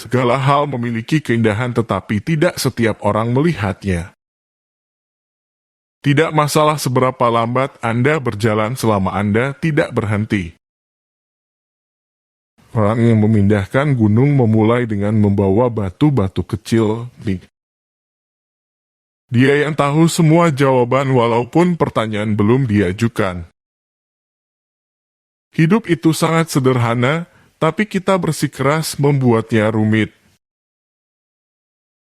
Segala hal memiliki keindahan tetapi tidak setiap orang melihatnya. Tidak masalah seberapa lambat Anda berjalan selama Anda tidak berhenti. Orang yang memindahkan gunung memulai dengan membawa batu-batu kecil. Dia yang tahu semua jawaban walaupun pertanyaan belum diajukan. Hidup itu sangat sederhana, tapi kita bersikeras membuatnya rumit.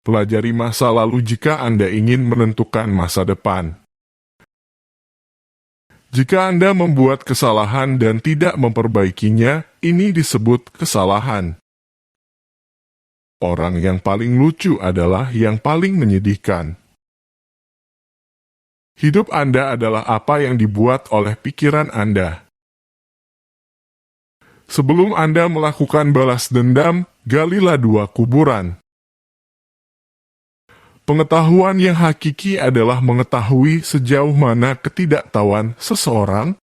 Pelajari masa lalu jika Anda ingin menentukan masa depan. Jika Anda membuat kesalahan dan tidak memperbaikinya, ini disebut kesalahan. Orang yang paling lucu adalah yang paling menyedihkan. Hidup Anda adalah apa yang dibuat oleh pikiran Anda. Sebelum Anda melakukan balas dendam, galilah 2 kuburan. Pengetahuan yang hakiki adalah mengetahui sejauh mana ketidaktahuan seseorang.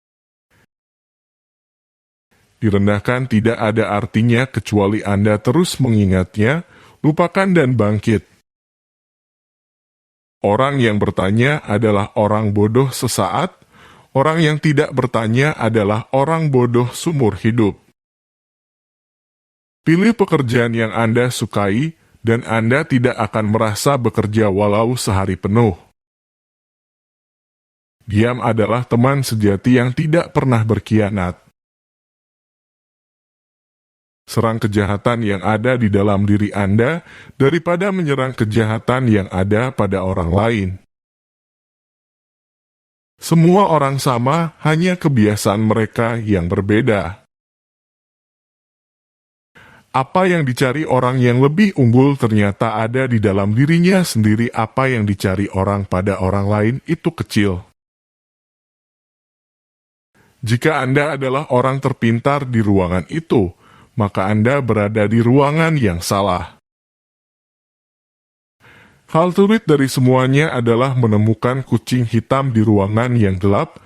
Direndahkan tidak ada artinya kecuali Anda terus mengingatnya, lupakan dan bangkit. Orang yang bertanya adalah orang bodoh sesaat, orang yang tidak bertanya adalah orang bodoh seumur hidup. Pilih pekerjaan yang Anda sukai, dan Anda tidak akan merasa bekerja walau sehari penuh. Diam adalah teman sejati yang tidak pernah berkhianat. Serang kejahatan yang ada di dalam diri Anda daripada menyerang kejahatan yang ada pada orang lain. Semua orang sama, hanya kebiasaan mereka yang berbeda. Apa yang dicari orang yang lebih unggul ternyata ada di dalam dirinya sendiri. Apa yang dicari orang pada orang lain itu kecil. Jika Anda adalah orang terpintar di ruangan itu, maka Anda berada di ruangan yang salah. Hal sulit dari semuanya adalah menemukan kucing hitam di ruangan yang gelap.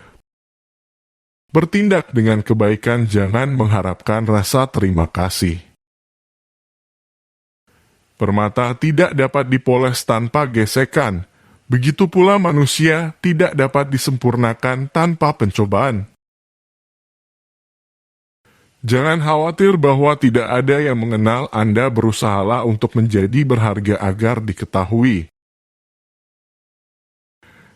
Bertindak dengan kebaikan, jangan mengharapkan rasa terima kasih. Permata tidak dapat dipoles tanpa gesekan, begitu pula manusia tidak dapat disempurnakan tanpa pencobaan. Jangan khawatir bahwa tidak ada yang mengenal Anda, berusahalah untuk menjadi berharga agar diketahui.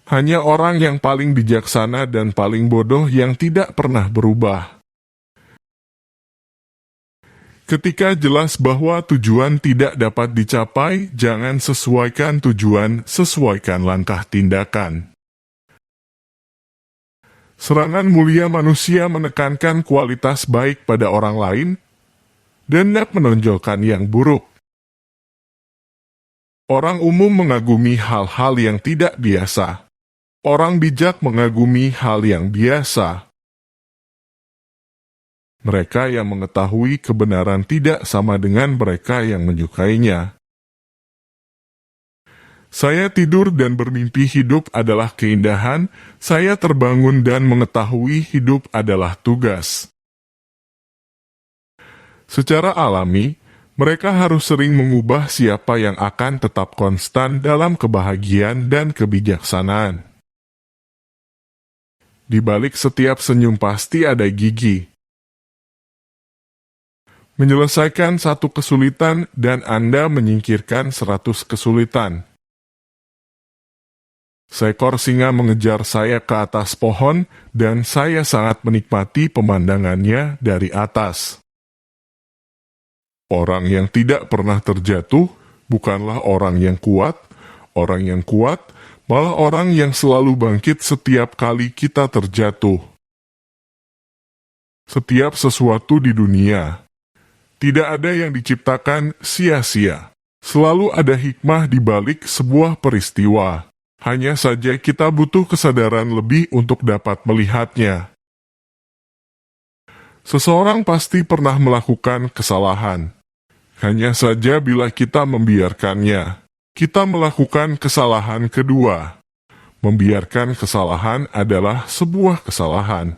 Hanya orang yang paling bijaksana dan paling bodoh yang tidak pernah berubah. Ketika jelas bahwa tujuan tidak dapat dicapai, jangan sesuaikan tujuan, sesuaikan langkah tindakan. Serangan mulia manusia menekankan kualitas baik pada orang lain, dan tidak menonjolkan yang buruk. Orang umum mengagumi hal-hal yang tidak biasa. Orang bijak mengagumi hal yang biasa. Mereka yang mengetahui kebenaran tidak sama dengan mereka yang menyukainya. Saya tidur dan bermimpi hidup adalah keindahan, saya terbangun dan mengetahui hidup adalah tugas. Secara alami, mereka harus sering mengubah siapa yang akan tetap konstan dalam kebahagiaan dan kebijaksanaan. Di balik setiap senyum pasti ada gigi. Menyelesaikan 1 kesulitan dan Anda menyingkirkan 100 kesulitan. Seekor singa mengejar saya ke atas pohon, dan saya sangat menikmati pemandangannya dari atas. Orang yang tidak pernah terjatuh bukanlah orang yang kuat malah orang yang selalu bangkit setiap kali kita terjatuh. Setiap sesuatu di dunia, tidak ada yang diciptakan sia-sia. Selalu ada hikmah di balik sebuah peristiwa. Hanya saja kita butuh kesadaran lebih untuk dapat melihatnya. Seseorang pasti pernah melakukan kesalahan. Hanya saja bila kita membiarkannya, kita melakukan kesalahan kedua. Membiarkan kesalahan adalah sebuah kesalahan.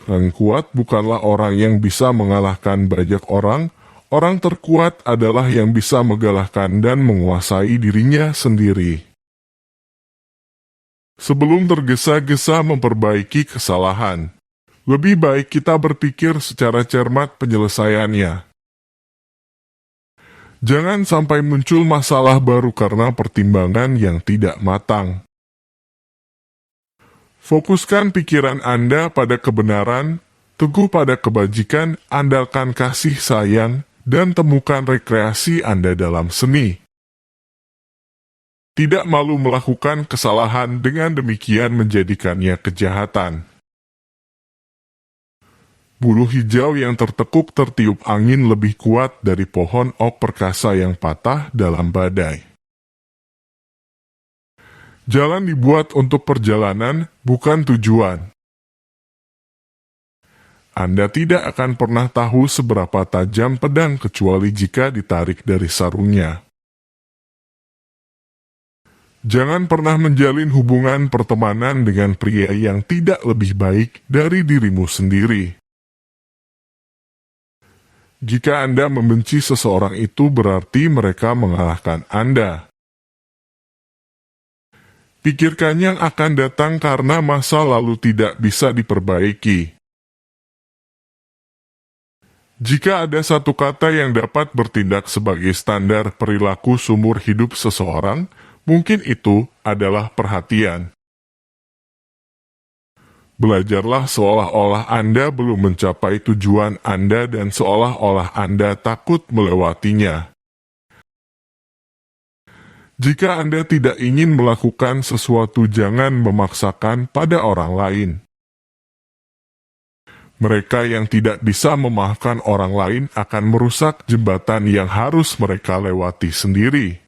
Yang kuat bukanlah orang yang bisa mengalahkan banyak orang. Orang terkuat adalah yang bisa mengalahkan dan menguasai dirinya sendiri. Sebelum tergesa-gesa memperbaiki kesalahan, lebih baik kita berpikir secara cermat penyelesaiannya. Jangan sampai muncul masalah baru karena pertimbangan yang tidak matang. Fokuskan pikiran Anda pada kebenaran, teguh pada kebajikan, andalkan kasih sayang, dan temukan rekreasi Anda dalam seni. Tidak malu melakukan kesalahan, dengan demikian menjadikannya kejahatan. Bulu hijau yang tertekuk tertiup angin lebih kuat dari pohon ok perkasa yang patah dalam badai. Jalan dibuat untuk perjalanan, bukan tujuan. Anda tidak akan pernah tahu seberapa tajam pedang kecuali jika ditarik dari sarungnya. Jangan pernah menjalin hubungan pertemanan dengan pria yang tidak lebih baik dari dirimu sendiri. Jika Anda membenci seseorang itu berarti mereka mengalahkan Anda. Pikirkan yang akan datang karena masa lalu tidak bisa diperbaiki. Jika ada satu kata yang dapat bertindak sebagai standar perilaku seumur hidup seseorang, mungkin itu adalah perhatian. Belajarlah seolah-olah Anda belum mencapai tujuan Anda dan seolah-olah Anda takut melewatinya. Jika Anda tidak ingin melakukan sesuatu, jangan memaksakan pada orang lain. Mereka yang tidak bisa memaafkan orang lain akan merusak jembatan yang harus mereka lewati sendiri.